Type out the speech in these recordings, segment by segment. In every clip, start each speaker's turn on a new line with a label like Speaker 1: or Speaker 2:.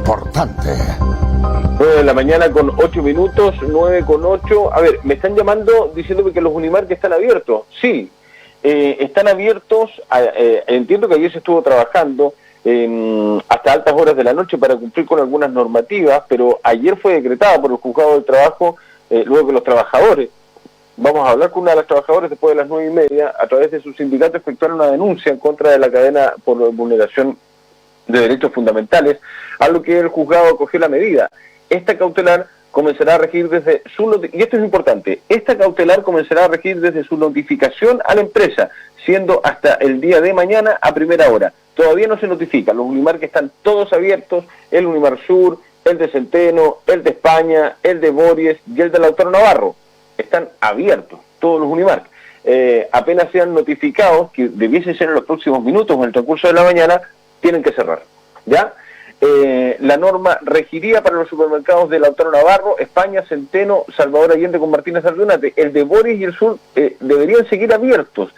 Speaker 1: importante.
Speaker 2: 9 de la mañana con 8 minutos, 9 con 8. A ver, me están llamando diciéndome que los Unimark están abiertos. Sí, están abiertos. Entiendo que ayer se estuvo trabajando hasta altas horas de la noche para cumplir con algunas normativas, pero ayer fue decretada por el Juzgado del Trabajo, luego que los trabajadores, vamos a hablar con una de las trabajadoras después de las 9:30, a través de su sindicato efectuaron una denuncia en contra de la cadena por vulneración de derechos fundamentales, a lo que el juzgado acogió la medida. Esta cautelar comenzará a regir desde su y esto es importante, esta cautelar comenzará a regir desde su notificación a la empresa, siendo hasta el día de mañana a primera hora. Todavía no se notifica, los Unimark están todos abiertos, el Unimark Sur, el de Centeno, el de España, el de Bories y el del Lautaro Navarro. Están abiertos, todos los Unimark. Apenas sean notificados, que debiese ser en los próximos minutos o en el transcurso de la mañana, tienen que cerrar, ¿ya? La norma regiría para los supermercados de Lautaro Navarro, España, Centeno, Salvador Allende con Martínez Ardunate. El de Boris y el Sur deberían seguir abiertos,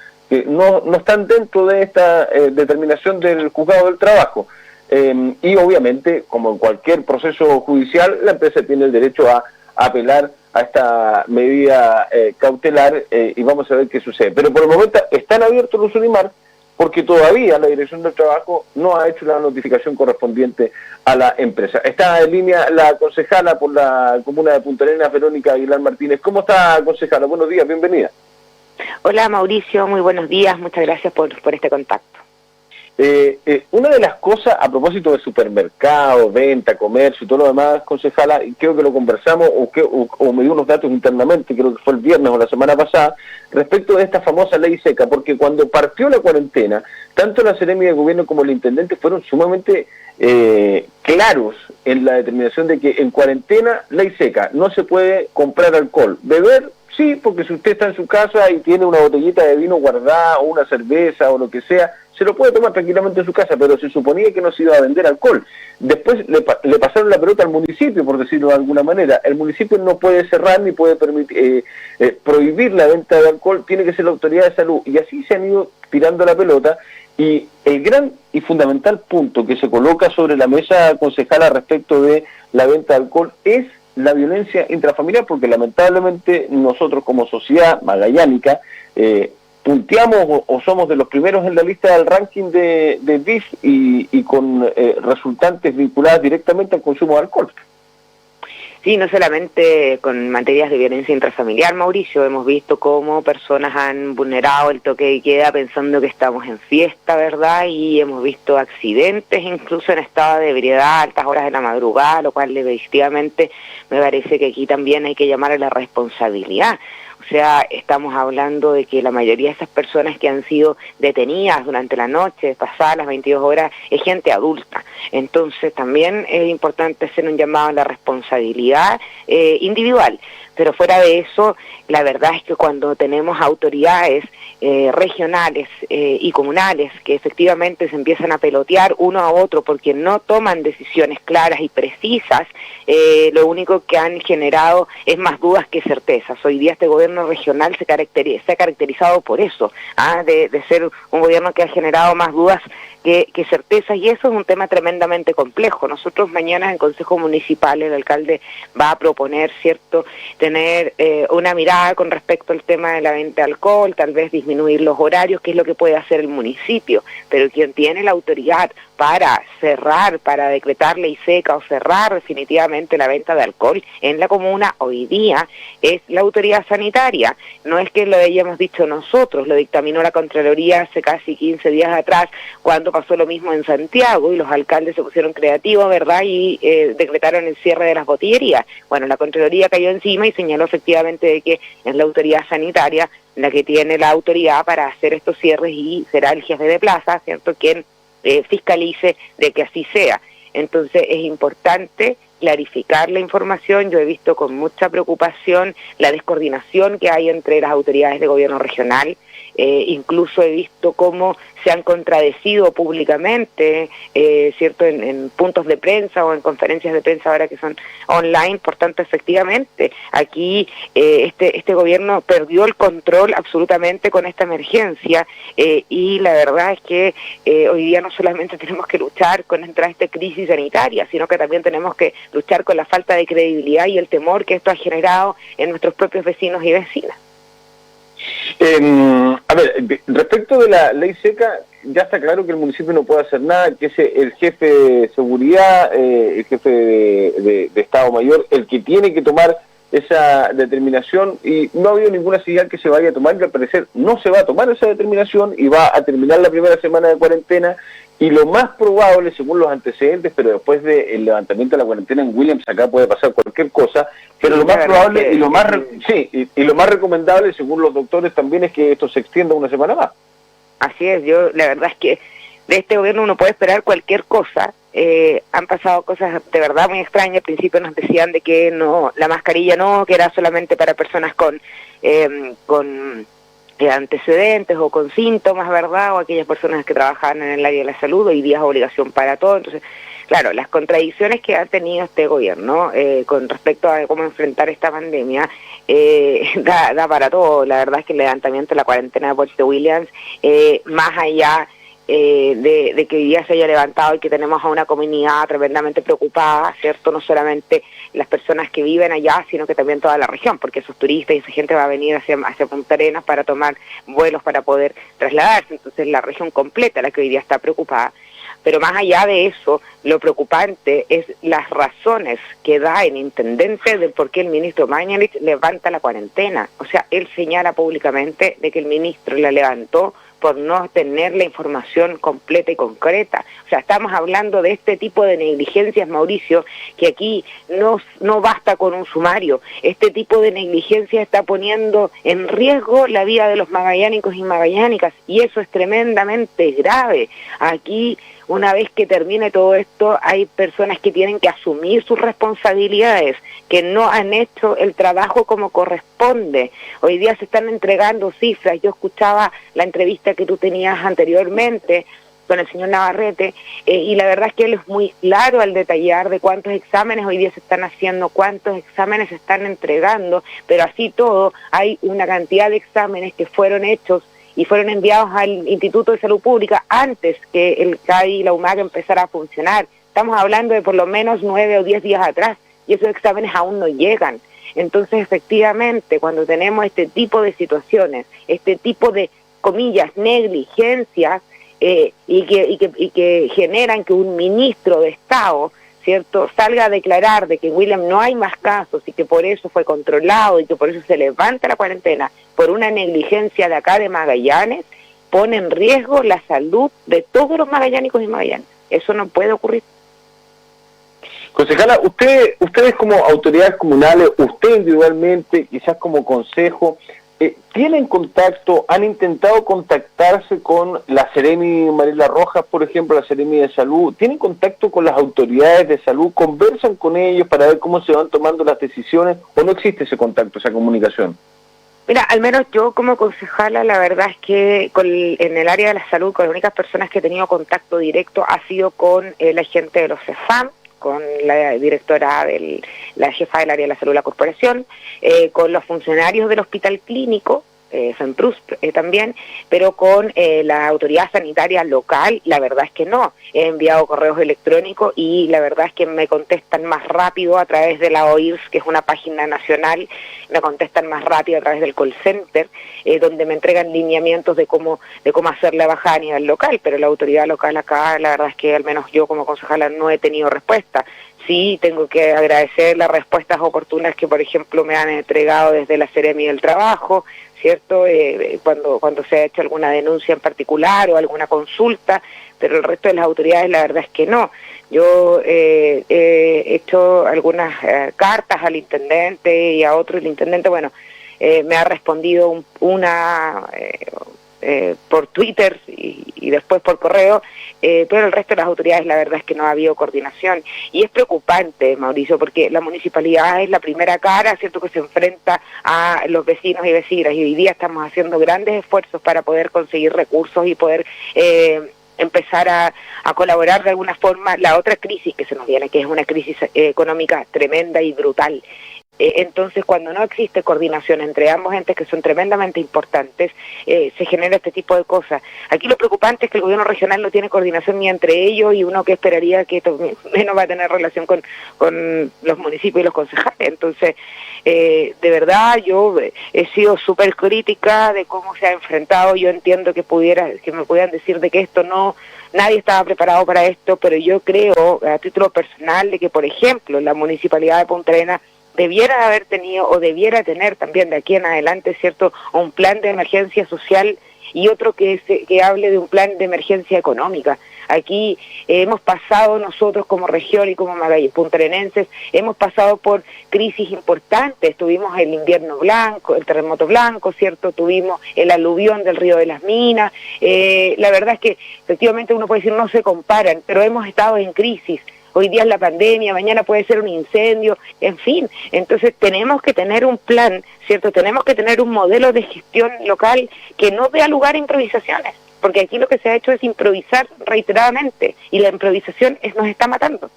Speaker 2: no están dentro de esta determinación del Juzgado del Trabajo. Y obviamente, como en cualquier proceso judicial, la empresa tiene el derecho a apelar a esta medida cautelar y vamos a ver qué sucede. Pero por el momento están abiertos los Unimark, porque todavía la Dirección del Trabajo no ha hecho la notificación correspondiente a la empresa. Está en línea la concejala por la comuna de Punta Arenas, Verónica Aguilar Martínez. ¿Cómo está, concejala? Buenos días, bienvenida.
Speaker 3: Hola, Mauricio, muy buenos días, muchas gracias por este contacto.
Speaker 2: Una de las cosas, a propósito de supermercado, venta, comercio y todo lo demás, concejala, creo que lo conversamos o me dio unos datos internamente, creo que fue el viernes o la semana pasada, respecto de esta famosa ley seca, porque cuando partió la cuarentena, tanto la Seremi de Gobierno como el Intendente fueron sumamente claros en la determinación de que en cuarentena, ley seca, no se puede comprar alcohol. Beber, sí, porque si usted está en su casa y tiene una botellita de vino guardada o una cerveza o lo que sea, se lo puede tomar tranquilamente en su casa, pero se suponía que no se iba a vender alcohol. Después le pasaron la pelota al municipio, por decirlo de alguna manera. El municipio no puede cerrar ni puede permitir prohibir la venta de alcohol, tiene que ser la autoridad de salud. Y así se han ido tirando la pelota. Y el gran y fundamental punto que se coloca sobre la mesa, concejala, respecto de la venta de alcohol es la violencia intrafamiliar, porque lamentablemente nosotros como sociedad magallánica punteamos o somos de los primeros en la lista del ranking de BIF y con resultantes vinculadas directamente al consumo de alcohol.
Speaker 3: Sí, no solamente con materias de violencia intrafamiliar, Mauricio, hemos visto cómo personas han vulnerado el toque de queda pensando que estamos en fiesta, ¿verdad? Y hemos visto accidentes, incluso en estado de ebriedad a altas horas de la madrugada, lo cual efectivamente me parece que aquí también hay que llamar a la responsabilidad. O sea, estamos hablando de que la mayoría de esas personas que han sido detenidas durante la noche, pasadas las 22 horas, es gente adulta. Entonces también es importante hacer un llamado a la responsabilidad individual. Pero fuera de eso, la verdad es que cuando tenemos autoridades regionales y comunales que efectivamente se empiezan a pelotear uno a otro porque no toman decisiones claras y precisas, lo único que han generado es más dudas que certezas. Hoy día este gobierno regional se ha caracterizado por eso, de ser un gobierno que ha generado más dudas que certezas, y eso es un tema tremendamente complejo. Nosotros mañana en Consejo Municipal el alcalde va a proponer, ¿cierto?, tener una mirada con respecto al tema de la venta de alcohol, tal vez disminuir los horarios, que es lo que puede hacer el municipio, pero quien tiene la autoridad para cerrar, para decretar ley seca o cerrar definitivamente la venta de alcohol en la comuna hoy día es la autoridad sanitaria. No es que lo hayamos dicho nosotros, lo dictaminó la Contraloría hace casi 15 días atrás, cuando pasó lo mismo en Santiago y los alcaldes se pusieron creativos, ¿verdad?, y decretaron el cierre de las botillerías. Bueno, la Contraloría cayó encima y señaló efectivamente de que es la autoridad sanitaria la que tiene la autoridad para hacer estos cierres y será el jefe de plaza, ¿cierto?, quien fiscalice de que así sea. Entonces es importante clarificar la información. Yo he visto con mucha preocupación la descoordinación que hay entre las autoridades de gobierno regional incluso he visto cómo se han contradecido públicamente, ¿cierto?, en puntos de prensa o en conferencias de prensa ahora que son online. Por tanto, efectivamente, aquí este gobierno perdió el control absolutamente con esta emergencia, y la verdad es que hoy día no solamente tenemos que luchar contra esta crisis sanitaria, sino que también tenemos que luchar con la falta de credibilidad y el temor que esto ha generado en nuestros propios vecinos y vecinas.
Speaker 2: A ver, respecto de la ley seca, ya está claro que el municipio no puede hacer nada, que es el jefe de seguridad, el jefe de Estado Mayor, el que tiene que tomar esa determinación, y no ha habido ninguna señal que se vaya a tomar, que al parecer no se va a tomar esa determinación y va a terminar la primera semana de cuarentena. Y lo más probable, según los antecedentes, pero después del levantamiento de la cuarentena en Williams, acá puede pasar cualquier cosa, pero lo más probable y lo más y lo más recomendable, según los doctores también, es que esto se extienda una semana más.
Speaker 3: Así es, la verdad es que de este gobierno uno puede esperar cualquier cosa. Han pasado cosas de verdad muy extrañas. Al principio nos decían de que no, la mascarilla no, que era solamente para personas con antecedentes o con síntomas, ¿verdad?, o aquellas personas que trabajaban en el área de la salud. Hoy día es obligación para todo. Entonces, claro, las contradicciones que ha tenido este gobierno con respecto a cómo enfrentar esta pandemia da para todo. La verdad es que el levantamiento de la cuarentena de Puerto Williams, más allá de que hoy día se haya levantado y que tenemos a una comunidad tremendamente preocupada, ¿cierto?, no solamente las personas que viven allá, sino que también toda la región, porque esos turistas y esa gente va a venir hacia Punta Arenas para tomar vuelos para poder trasladarse. Entonces la región completa la que hoy día está preocupada. Pero más allá de eso, lo preocupante es las razones que da el intendente del por qué el ministro Mañalich levanta la cuarentena. O sea, él señala públicamente de que el ministro la levantó por no tener la información completa y concreta. O sea, estamos hablando de este tipo de negligencias, Mauricio, que aquí no basta con un sumario. Este tipo de negligencia está poniendo en riesgo la vida de los magallánicos y magallánicas, y eso es tremendamente grave. Aquí, una vez que termine todo esto, hay personas que tienen que asumir sus responsabilidades, que no han hecho el trabajo como corresponde. Hoy día se están entregando cifras. Yo escuchaba la entrevista que tú tenías anteriormente con el señor Navarrete, y la verdad es que él es muy claro al detallar de cuántos exámenes hoy día se están haciendo, cuántos exámenes se están entregando, pero así todo hay una cantidad de exámenes que fueron hechos y fueron enviados al Instituto de Salud Pública antes que el CADI y la UMAC empezara a funcionar. Estamos hablando de por lo menos 9 o 10 días atrás, y esos exámenes aún no llegan. Entonces, efectivamente, cuando tenemos este tipo de situaciones, este tipo de, comillas, negligencias, y que generan que un ministro de Estado, ¿cierto?, salga a declarar de que en Williams no hay más casos y que por eso fue controlado y que por eso se levanta la cuarentena por una negligencia de acá de Magallanes, pone en riesgo la salud de todos los magallánicos y magallanes. Eso no puede ocurrir.
Speaker 2: Concejala, ustedes como autoridades comunales, usted individualmente, quizás como consejo, ¿tienen contacto, han intentado contactarse con la Seremi Mariela Rojas, por ejemplo, la Seremi de Salud? ¿Tienen contacto con las autoridades de salud? ¿Conversan con ellos para ver cómo se van tomando las decisiones? ¿O no existe ese contacto, esa comunicación?
Speaker 3: Mira, al menos yo como concejala, la verdad es que en el área de la salud, con las únicas personas que he tenido contacto directo ha sido con la gente de los CEFAM, con la directora, la jefa del área de la salud de la corporación, con los funcionarios del hospital clínico, FEMPRUS también, pero con la autoridad sanitaria local, la verdad es que no. He enviado correos electrónicos y la verdad es que me contestan más rápido a través de la OIRS, que es una página nacional, me contestan más rápido a través del call center, donde me entregan lineamientos de cómo hacer la bajada a nivel local, pero la autoridad local acá, la verdad es que al menos yo como concejala no he tenido respuesta. Sí, tengo que agradecer las respuestas oportunas que, por ejemplo, me han entregado desde la Seremi del Trabajo, ¿cierto? Cuando se ha hecho alguna denuncia en particular o alguna consulta, pero el resto de las autoridades la verdad es que no. Yo he hecho algunas cartas al intendente y a otro, el intendente, bueno, me ha respondido por Twitter y después por correo, pero el resto de las autoridades la verdad es que no ha habido coordinación. Y es preocupante, Mauricio, porque la municipalidad es la primera cara, ¿cierto?, que se enfrenta a los vecinos y vecinas, y hoy día estamos haciendo grandes esfuerzos para poder conseguir recursos y poder empezar a colaborar de alguna forma. La otra crisis que se nos viene, que es una crisis económica tremenda y brutal. Entonces, cuando no existe coordinación entre ambos entes que son tremendamente importantes, se genera este tipo de cosas. Aquí lo preocupante es que el gobierno regional no tiene coordinación ni entre ellos, y uno que esperaría que esto menos va a tener relación con los municipios y los concejales. Entonces, de verdad, yo he sido súper crítica de cómo se ha enfrentado. Yo entiendo que me pudieran decir de que esto no... Nadie estaba preparado para esto, pero yo creo, a título personal, de que, por ejemplo, la Municipalidad de Punta Arenas debiera haber tenido o debiera tener también de aquí en adelante, ¿cierto?, un plan de emergencia social y otro que hable de un plan de emergencia económica. Aquí hemos pasado nosotros como región y como puntarenenses, hemos pasado por crisis importantes. Tuvimos el invierno blanco, el terremoto blanco, ¿cierto? Tuvimos el aluvión del río de las Minas. La verdad es que efectivamente uno puede decir no se comparan, pero hemos estado en crisis. Hoy día es la pandemia, mañana puede ser un incendio, en fin. Entonces tenemos que tener un plan, ¿cierto? Tenemos que tener un modelo de gestión local que no dé lugar a improvisaciones, porque aquí lo que se ha hecho es improvisar reiteradamente, y la improvisación nos está matando.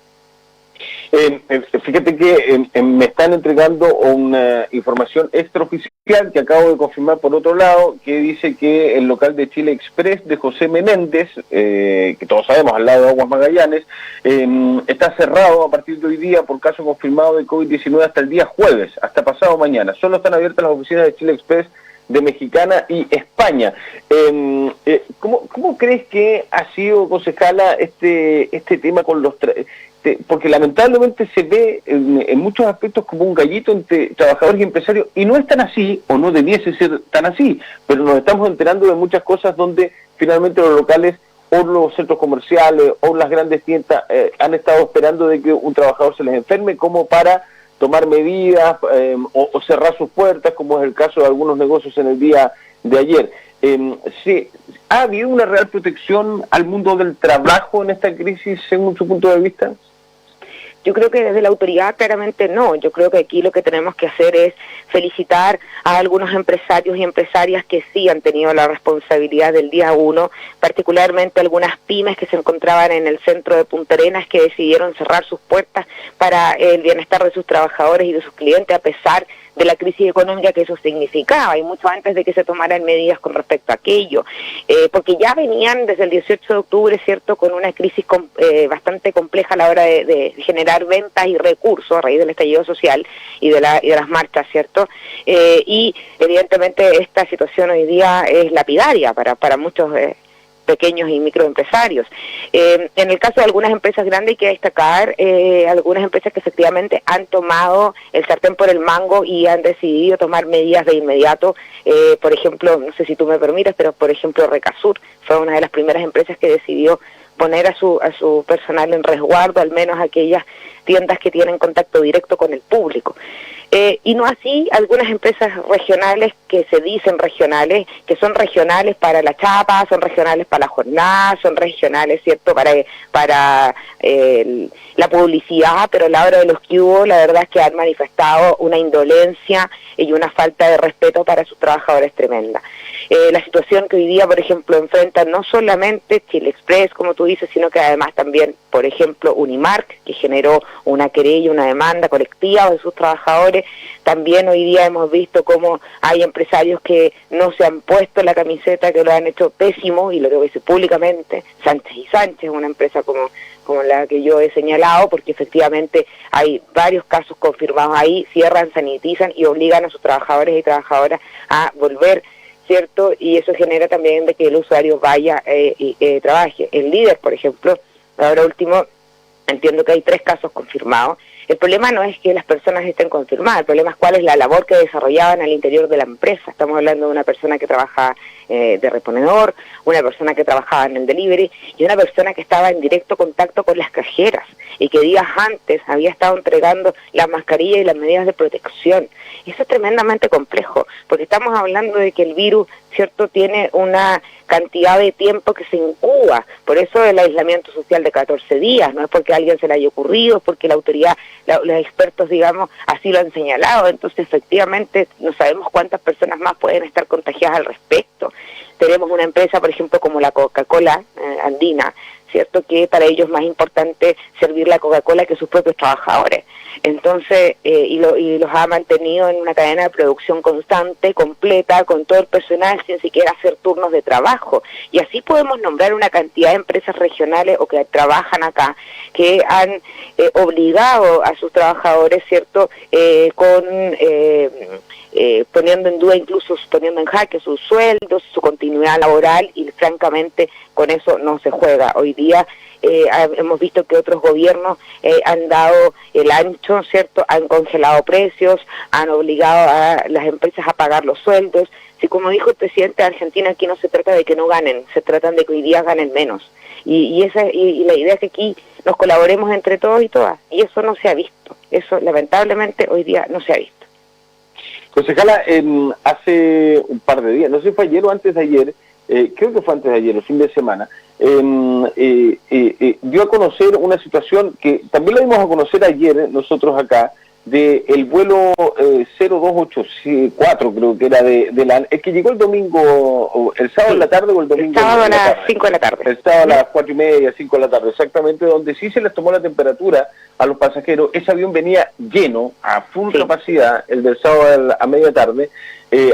Speaker 2: Fíjate que me están entregando una información extraoficial que acabo de confirmar por otro lado, que dice que el local de Chile Express de José Menéndez, que todos sabemos, al lado de Aguas Magallanes, está cerrado a partir de hoy día por caso confirmado de COVID-19 hasta el día jueves, hasta pasado mañana. Solo están abiertas las oficinas de Chile Express de Mexicana y España. ¿Cómo crees que ha sido, concejala, este tema con los... porque lamentablemente se ve en muchos aspectos como un gallito entre trabajadores y empresarios, y no es tan así, o no debiese ser tan así, pero nos estamos enterando de muchas cosas donde finalmente los locales o los centros comerciales o las grandes tiendas han estado esperando de que un trabajador se les enferme como para tomar medidas o cerrar sus puertas, como es el caso de algunos negocios en el día de ayer. ¿Ha habido una real protección al mundo del trabajo en esta crisis según su punto de vista?
Speaker 3: Yo creo que desde la autoridad claramente no. Yo creo que aquí lo que tenemos que hacer es felicitar a algunos empresarios y empresarias que sí han tenido la responsabilidad del día 1, particularmente algunas pymes que se encontraban en el centro de Punta Arenas, que decidieron cerrar sus puertas para el bienestar de sus trabajadores y de sus clientes, a pesar de la crisis económica que eso significaba, y mucho antes de que se tomaran medidas con respecto a aquello, porque ya venían desde el 18 de octubre, ¿cierto?, con una crisis bastante compleja a la hora de generar ventas y recursos a raíz del estallido social y de las marchas, ¿cierto? Y evidentemente esta situación hoy día es lapidaria para muchos pequeños y microempresarios. En el caso de algunas empresas grandes hay que destacar algunas empresas que efectivamente han tomado el sartén por el mango y han decidido tomar medidas de inmediato. Por ejemplo, no sé si tú me permites, pero por ejemplo Recasur fue una de las primeras empresas que decidió poner a su personal en resguardo, al menos aquellas tiendas que tienen contacto directo con el público. Y no así algunas empresas regionales que se dicen regionales, que son regionales para la chapa, son regionales para la jornada, son regionales, ¿cierto?, para la publicidad, pero a la hora de los que hubo, la verdad es que han manifestado una indolencia y una falta de respeto para sus trabajadores tremenda. La situación que hoy día, por ejemplo, enfrenta no solamente Chile Express, como tú dices, sino que además también, por ejemplo, Unimark, que generó una querella, una demanda colectiva de sus trabajadores. También hoy día hemos visto cómo hay empresarios que no se han puesto la camiseta, que lo han hecho pésimo, y lo que voy a decir públicamente, Sánchez y Sánchez, una empresa como la que yo he señalado, porque efectivamente hay varios casos confirmados ahí, cierran, sanitizan y obligan a sus trabajadores y trabajadoras a volver, ¿cierto? Y eso genera también de que el usuario vaya y trabaje. El Líder, por ejemplo, ahora último, entiendo que hay 3 casos confirmados. El problema no es que las personas estén confirmadas, el problema es cuál es la labor que desarrollaban al interior de la empresa. Estamos hablando de una persona que trabaja de reponedor, una persona que trabajaba en el delivery y una persona que estaba en directo contacto con las cajeras. y que días antes había estado entregando las mascarillas y las medidas de protección. Eso es tremendamente complejo, porque estamos hablando de que el virus, ¿cierto?, tiene una cantidad de tiempo que se incuba, por eso el aislamiento social de 14 días, no es porque a alguien se le haya ocurrido, es porque la autoridad, los expertos, digamos, así lo han señalado. Entonces efectivamente no sabemos cuántas personas más pueden estar contagiadas al respecto. Tenemos una empresa, por ejemplo, como la Coca-Cola andina, ¿cierto?, que para ellos es más importante servir la Coca-Cola que sus propios trabajadores. Entonces, y los ha mantenido en una cadena de producción constante, completa, con todo el personal, sin siquiera hacer turnos de trabajo. Y así podemos nombrar una cantidad de empresas regionales o que trabajan acá, que han obligado a sus trabajadores, ¿cierto?, poniendo en duda, incluso poniendo en jaque sus sueldos, su continuidad laboral, y francamente con eso no se juega. Hoy día hemos visto que otros gobiernos han dado el ancho, ¿cierto?, han congelado precios, han obligado a las empresas a pagar los sueldos. Si, como dijo el presidente de Argentina, aquí no se trata de que no ganen, se trata de que hoy día ganen menos. Y la idea es que aquí nos colaboremos entre todos y todas, y eso no se ha visto. Eso lamentablemente hoy día no se ha visto.
Speaker 2: Concejala, hace un par de días, no sé si fue ayer o antes de ayer, creo que fue antes de ayer, el fin de semana, dio a conocer una situación que también la dimos a conocer ayer nosotros acá, de el vuelo 0284, creo que era de la... Es que llegó el domingo, el sábado en la tarde o el domingo.
Speaker 3: El sábado a las 5 de la tarde.
Speaker 2: El sábado a las 4:30, 5 de la tarde, exactamente, donde sí se les tomó la temperatura a los pasajeros. Ese avión venía lleno, a full capacidad, el del sábado a media tarde.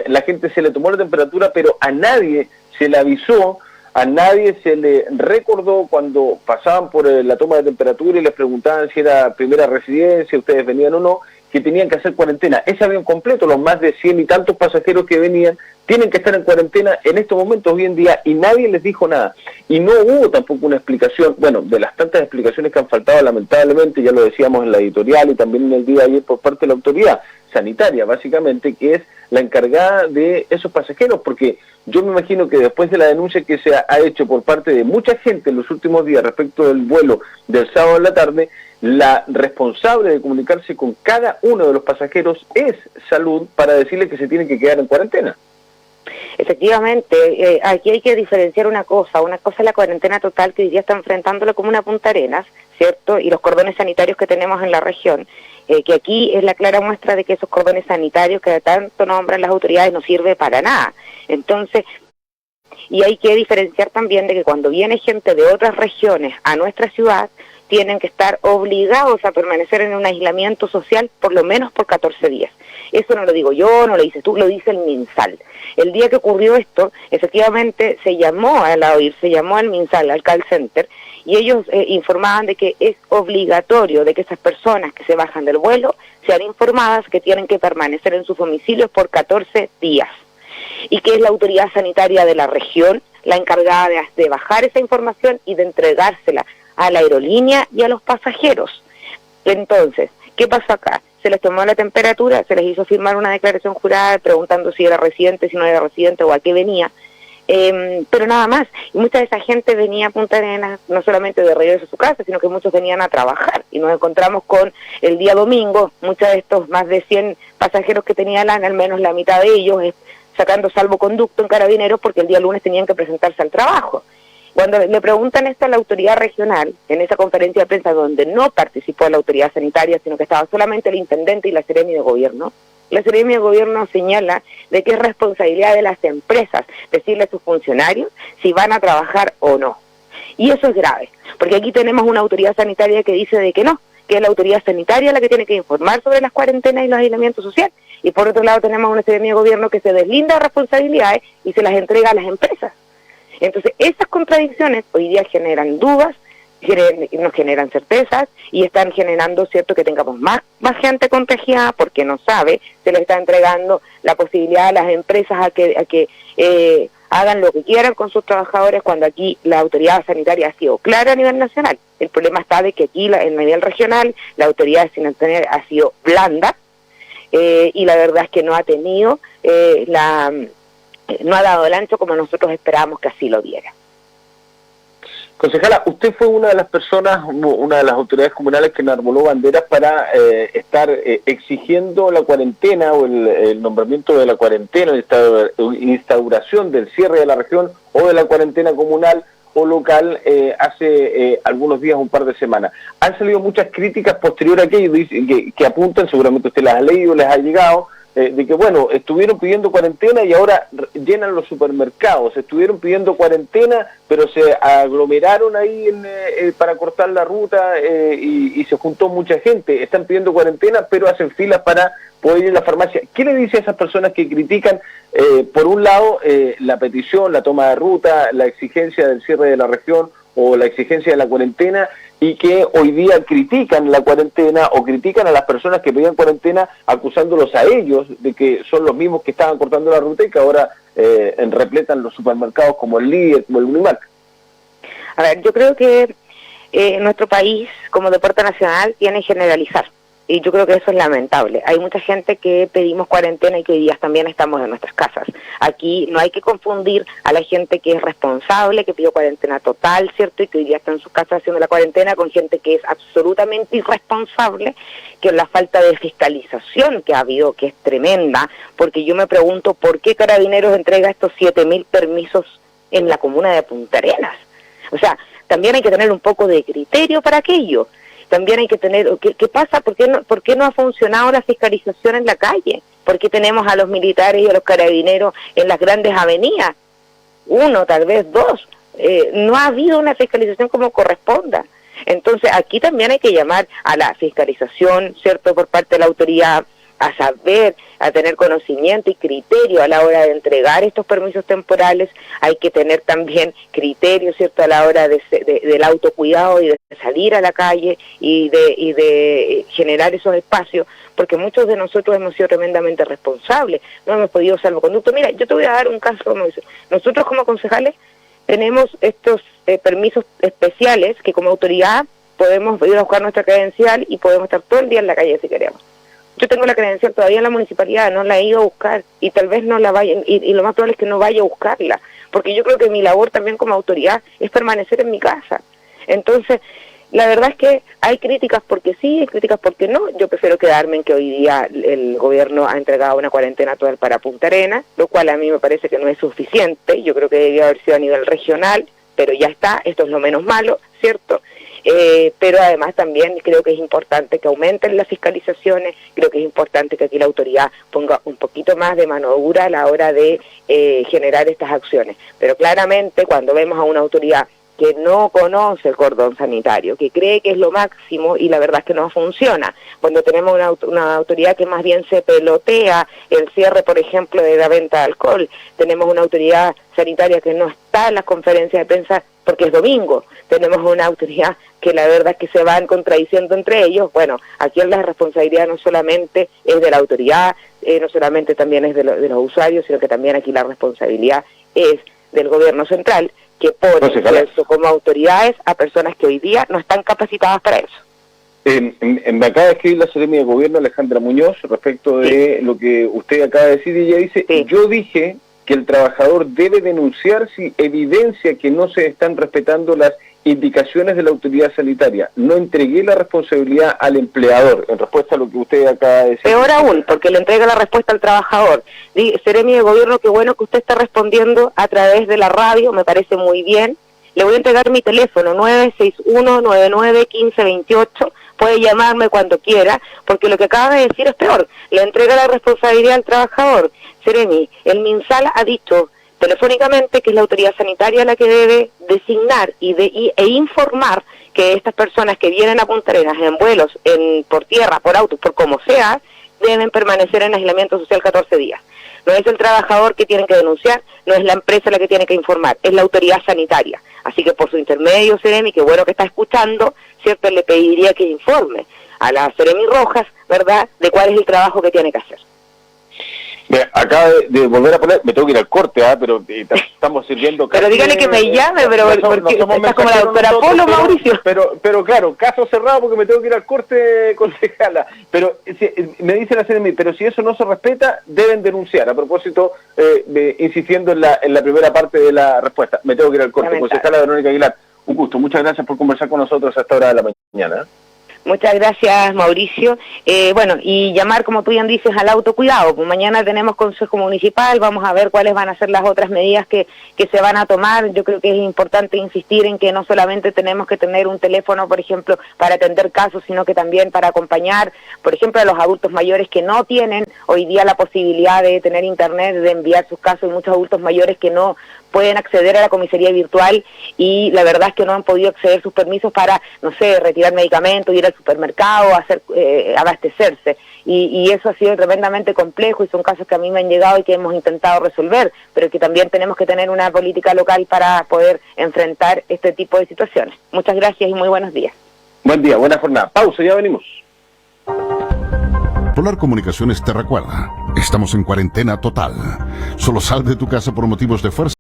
Speaker 2: La gente se le tomó la temperatura, pero a nadie se le avisó, a nadie se le recordó cuando pasaban por la toma de temperatura y les preguntaban si era primera residencia, ustedes venían o no, que tenían que hacer cuarentena. Ese avión completo, los más de 100 y tantos pasajeros que venían, tienen que estar en cuarentena en estos momentos hoy en día, y nadie les dijo nada. Y no hubo tampoco una explicación, bueno, de las tantas explicaciones que han faltado, lamentablemente, ya lo decíamos en la editorial y también en el día de ayer por parte de la autoridad sanitaria, básicamente, que es la encargada de esos pasajeros, porque yo me imagino que después de la denuncia que se ha hecho por parte de mucha gente en los últimos días respecto del vuelo del sábado en la tarde, la responsable de comunicarse con cada uno de los pasajeros es Salud para decirle que se tienen que quedar en cuarentena.
Speaker 3: Efectivamente, aquí hay que diferenciar una cosa es la cuarentena total, que hoy día está enfrentándolo como una Punta Arenas, ¿cierto?, y los cordones sanitarios que tenemos en la región, que aquí es la clara muestra de que esos cordones sanitarios que tanto nombran las autoridades no sirve para nada. Entonces, y hay que diferenciar también de que cuando viene gente de otras regiones a nuestra ciudad, tienen que estar obligados a permanecer en un aislamiento social por lo menos por 14 días. Eso no lo digo yo, no lo dices tú, lo dice el MinSal. El día que ocurrió esto, efectivamente se llamó a la OIR, se llamó al MinSal, al call center, y ellos informaban de que es obligatorio de que esas personas que se bajan del vuelo sean informadas que tienen que permanecer en sus domicilios por 14 días. Y que es la autoridad sanitaria de la región la encargada de bajar esa información y de entregársela a la aerolínea y a los pasajeros. Entonces, ¿qué pasó acá? Se les tomó la temperatura, se les hizo firmar una declaración jurada preguntando si era residente, si no era residente o a qué venía, pero nada más. Y mucha de esa gente venía a Punta Arenas no solamente de regreso a su casa, sino que muchos venían a trabajar, y nos encontramos con el día domingo, muchos de estos más de 100 pasajeros que tenía LAN, al menos la mitad de ellos sacando salvoconducto en Carabineros porque el día lunes tenían que presentarse al trabajo. Cuando le preguntan esto a la autoridad regional, en esa conferencia de prensa donde no participó la autoridad sanitaria, sino que estaba solamente el intendente y la Seremi de Gobierno, la Seremi de Gobierno señala de que es responsabilidad de las empresas decirle a sus funcionarios si van a trabajar o no. Y eso es grave, porque aquí tenemos una autoridad sanitaria que dice de que no, que es la autoridad sanitaria la que tiene que informar sobre las cuarentenas y los aislamientos sociales. Y por otro lado tenemos una Seremi de Gobierno que se deslinda de responsabilidades y se las entrega a las empresas. Entonces, esas contradicciones hoy día generan dudas, nos generan certezas y están generando, cierto, que tengamos más gente contagiada porque no sabe, se les está entregando la posibilidad a las empresas a que hagan lo que quieran con sus trabajadores, cuando aquí la autoridad sanitaria ha sido clara a nivel nacional. El problema está de que aquí en nivel regional la autoridad sanitaria ha sido blanda y la verdad es que no ha tenido no ha dado el ancho como nosotros esperábamos que así lo diera.
Speaker 2: Concejala, usted fue una de las personas, una de las autoridades comunales que enarboló banderas para estar exigiendo la cuarentena o el nombramiento de la cuarentena, instauración del cierre de la región o de la cuarentena comunal o local hace algunos días, un par de semanas. Han salido muchas críticas posteriores a aquello que apuntan, seguramente usted las ha leído, les ha llegado, de que, bueno, estuvieron pidiendo cuarentena y ahora llenan los supermercados, estuvieron pidiendo cuarentena, pero se aglomeraron ahí para cortar la ruta y se juntó mucha gente, están pidiendo cuarentena, pero hacen filas para poder ir a la farmacia. ¿Qué le dice a esas personas que critican, por un lado, la petición, la toma de ruta, la exigencia del cierre de la región o la exigencia de la cuarentena, y que hoy día critican la cuarentena o critican a las personas que pedían cuarentena, acusándolos a ellos de que son los mismos que estaban cortando la ruta y que ahora repletan los supermercados como el Líder, como el Unimark?
Speaker 3: A ver, yo creo que nuestro país, como deporte nacional, tiene que generalizar. Y yo creo que eso es lamentable. Hay mucha gente que pedimos cuarentena y que hoy día también estamos en nuestras casas. Aquí no hay que confundir a la gente que es responsable, que pidió cuarentena total, ¿cierto? Y que hoy día está en su casa haciendo la cuarentena, con gente que es absolutamente irresponsable, que la falta de fiscalización que ha habido, que es tremenda, porque yo me pregunto por qué Carabineros entrega estos 7.000 permisos en la comuna de Punta Arenas. O sea, también hay que tener un poco de criterio para aquello. También hay que tener, ¿qué pasa? ¿Por qué no ha funcionado la fiscalización en la calle? ¿Por qué tenemos a los militares y a los carabineros en las grandes avenidas? Uno, tal vez dos. No ha habido una fiscalización como corresponda. Entonces, aquí también hay que llamar a la fiscalización, ¿cierto?, por parte de la autoridad, a saber, a tener conocimiento y criterio a la hora de entregar estos permisos temporales. Hay que tener también criterio, ¿cierto?, a la hora del autocuidado y de salir a la calle y de generar esos espacios, porque muchos de nosotros hemos sido tremendamente responsables, no hemos podido salvoconducto. Mira, yo te voy a dar un caso como dice. Nosotros como concejales tenemos estos permisos especiales que como autoridad podemos ir a buscar nuestra credencial y podemos estar todo el día en la calle si queremos. Yo tengo la credencial todavía en la municipalidad, no la he ido a buscar y tal vez no la vaya, y lo más probable es que no vaya a buscarla, porque yo creo que mi labor también como autoridad es permanecer en mi casa. Entonces, la verdad es que hay críticas porque sí, hay críticas porque no. Yo prefiero quedarme en que hoy día el gobierno ha entregado una cuarentena total para Punta Arenas, lo cual a mí me parece que no es suficiente. Yo creo que debería haber sido a nivel regional, pero ya está, esto es lo menos malo, ¿cierto? Pero además también creo que es importante que aumenten las fiscalizaciones, creo que es importante que aquí la autoridad ponga un poquito más de mano dura a la hora de generar estas acciones. Pero claramente cuando vemos a una autoridad que no conoce el cordón sanitario, que cree que es lo máximo y la verdad es que no funciona. Cuando tenemos una autoridad que más bien se pelotea el cierre, por ejemplo, de la venta de alcohol, tenemos una autoridad sanitaria que no está en las conferencias de prensa porque es domingo, tenemos una autoridad que la verdad es que se van contradiciendo entre ellos. Bueno, aquí la responsabilidad no solamente es de la autoridad, no solamente también es de los usuarios, sino que también aquí la responsabilidad es del gobierno central, que pone eso como autoridades a personas que hoy día no están capacitadas para eso.
Speaker 2: Me acaba de escribir la Seremi de Gobierno, Alejandra Muñoz, respecto de lo que usted acaba de decir, y ella dice, yo dije que el trabajador debe denunciar si evidencia que no se están respetando las indicaciones de la autoridad sanitaria. No entregué la responsabilidad al empleador, en respuesta a lo que usted acaba de decir.
Speaker 3: Peor aún, porque le entrega la respuesta al trabajador. Seremi de Gobierno, qué bueno que usted está respondiendo a través de la radio, me parece muy bien. Le voy a entregar mi teléfono, 961-99-1528, puede llamarme cuando quiera, porque lo que acaba de decir es peor, le entrega la responsabilidad al trabajador. Seremi, el MinSal ha dicho telefónicamente que es la autoridad sanitaria la que debe designar e informar que estas personas que vienen a Punta Arenas en vuelos, por tierra, por autos, por como sea, deben permanecer en aislamiento social 14 días. No es el trabajador que tiene que denunciar, no es la empresa la que tiene que informar, es la autoridad sanitaria. Así que por su intermedio, Seremi, qué bueno que está escuchando, ¿cierto? Le pediría que informe a la Seremi Rojas, ¿verdad?, de cuál es el trabajo que tiene que hacer.
Speaker 2: Mira, acaba de volver a poner, me tengo que ir al corte, pero estamos sirviendo...
Speaker 3: Pero dígale que me llame, pero porque está como la doctora Polo, Mauricio.
Speaker 2: Pero claro, caso cerrado porque me tengo que ir al corte, concejala. Pero me dice la CNMI, pero si eso no se respeta, deben denunciar. A propósito, insistiendo en la primera parte de la respuesta, me tengo que ir al corte. Concejala Verónica Aguilar, Un gusto, muchas gracias por conversar con nosotros a esta hora de la mañana.
Speaker 3: Muchas gracias, Mauricio. Bueno, y llamar, como tú bien dices, al autocuidado. Pues mañana tenemos Consejo Municipal, vamos a ver cuáles van a ser las otras medidas que se van a tomar. Yo creo que es importante insistir en que no solamente tenemos que tener un teléfono, por ejemplo, para atender casos, sino que también para acompañar, por ejemplo, a los adultos mayores que no tienen hoy día la posibilidad de tener internet, de enviar sus casos, y muchos adultos mayores que no pueden acceder a la comisaría virtual y la verdad es que no han podido acceder sus permisos para, no sé, retirar medicamentos, ir al supermercado, hacer abastecerse. Y eso ha sido tremendamente complejo y son casos que a mí me han llegado y que hemos intentado resolver, pero que también tenemos que tener una política local para poder enfrentar este tipo de situaciones. Muchas gracias y muy buenos días.
Speaker 2: Buen día, buena jornada. Pausa, ya venimos.
Speaker 1: Polar Comunicaciones te recuerda, estamos en cuarentena total. Solo sal de tu casa por motivos de fuerza